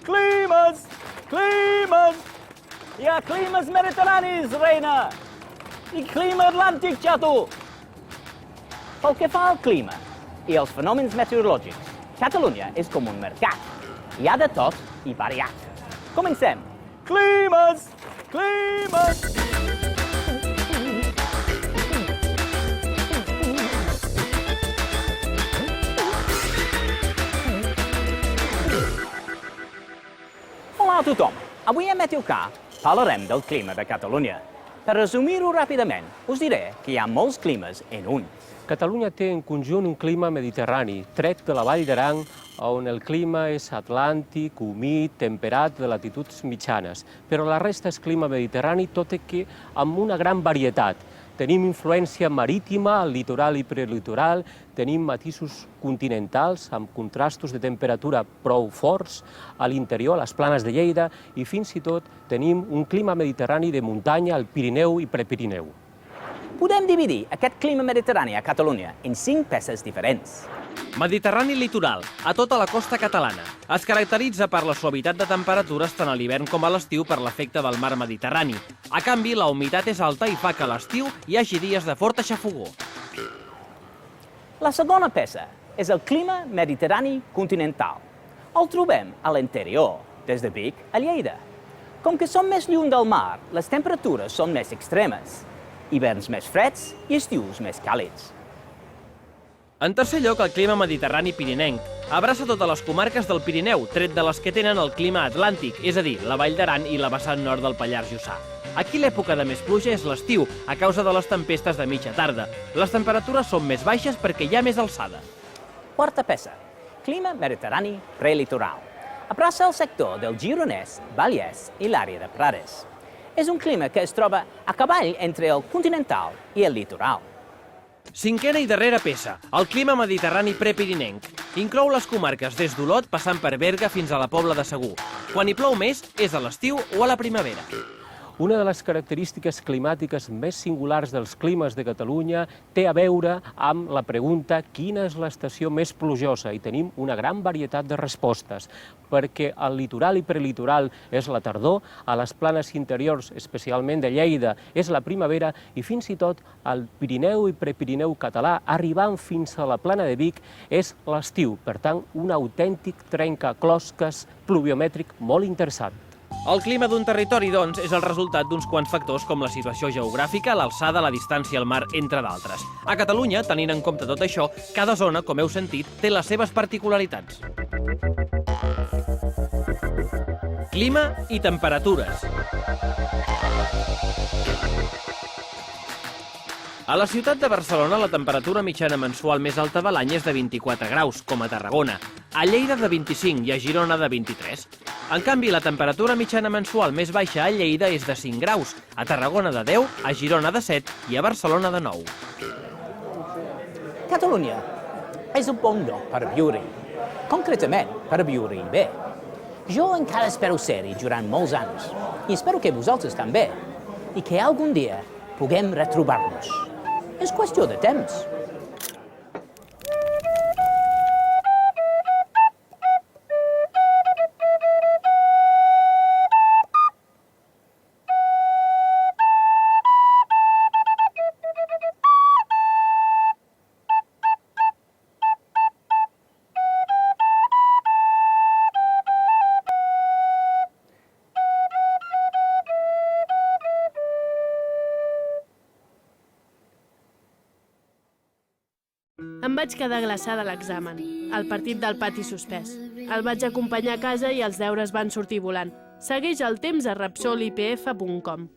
Climes! Climes! Hi ha climes mediterranis, reina! I clima atlàntic, xato! Pel que fa al clima i els fenòmens meteorològics, Catalunya és com un mercat. Hi ha de tot i variat. Comencem! Climes! Climes! Hola a tothom! Avui a Meteocar parlarem del clima de Catalunya. Per resumir-ho ràpidament, us diré que hi ha molts climes en un. Catalunya té en conjunt un clima mediterrani, tret de la Vall d'Aran, on el clima és atlàntic, humit, temperat, de latituds mitjanes. Però la resta és clima mediterrani, tot i que amb una gran varietat. Tenim influència marítima al litoral i prelitoral, tenim matisos continentals amb contrastos de temperatura prou forts a l'interior, a les planes de Lleida, i fins i tot tenim un clima mediterrani de muntanya al Pirineu i Prepirineu. Podem dividir aquest clima mediterrani a Catalunya en 5 peces diferents. Mediterrani litoral, a tota la costa catalana. Es caracteritza per la suavitat de temperatures tant a l'hivern com a l'estiu per l'efecte del mar Mediterrani. A canvi, la humitat és alta i fa que a l'estiu hi hagi dies de forta xafogor. La segona peça és el clima mediterrani continental. El trobem a l'interior, des de Vic a Lleida. Com que som més lluny del mar, les temperatures són més extremes. Hiverns més freds i estius més càlids. En tercer lloc, el clima mediterrani pirinenc. Abraça totes les comarques del Pirineu, tret de les que tenen el clima atlàntic, és a dir, la Vall d'Aran i la vessant nord del Pallars Jussà. Aquí l'època de més pluja és l'estiu, a causa de les tempestes de mitja tarda. Les temperatures són més baixes perquè hi ha més alçada. Quarta peça, clima mediterrani prelitoral. Abraça el sector del Gironès, Vallès i l'àrea de Prades. És un clima que es troba a cavall entre el continental i el litoral. Cinquena i darrera peça, el clima mediterrani prepirinenc. Inclou les comarques des d'Olot passant per Berga fins a la Pobla de Segur. Quan hi plou més, és a l'estiu o a la primavera. Una de les característiques climàtiques més singulars dels climes de Catalunya té a veure amb la pregunta quina és l'estació més plujosa, i tenim una gran varietat de respostes, perquè al litoral i prelitoral és la tardor, a les planes interiors, especialment de Lleida, és la primavera, i fins i tot al Pirineu i Prepirineu català, arribant fins a la plana de Vic, és l'estiu. Per tant, un autèntic trencaclosques pluviomètric molt interessant. El clima d'un territori, doncs, és el resultat d'uns quants factors com la situació geogràfica, l'alçada, la distància al mar, entre d'altres. A Catalunya, tenint en compte tot això, cada zona, com heu sentit, té les seves particularitats. Clima i temperatures. A la ciutat de Barcelona, la temperatura mitjana mensual més alta de l'any és de 24 graus, com a Tarragona. A Lleida de 25 i a Girona de 23. En canvi, la temperatura mitjana mensual més baixa a Lleida és de 5 graus, a Tarragona de 10, a Girona de 7 i a Barcelona de 9. Catalunya és un bon lloc per viure, concretament per viure-hi bé. Jo encara espero ser-hi durant molts anys, i espero que vosaltres també, i que algun dia puguem retrobar-nos. És qüestió de temps. Em vaig quedar glaçada a l'examen, al partit del pati suspès. El vaig acompanyar a casa i els deures van sortir volant. Segueix el temps a repsolipf.com.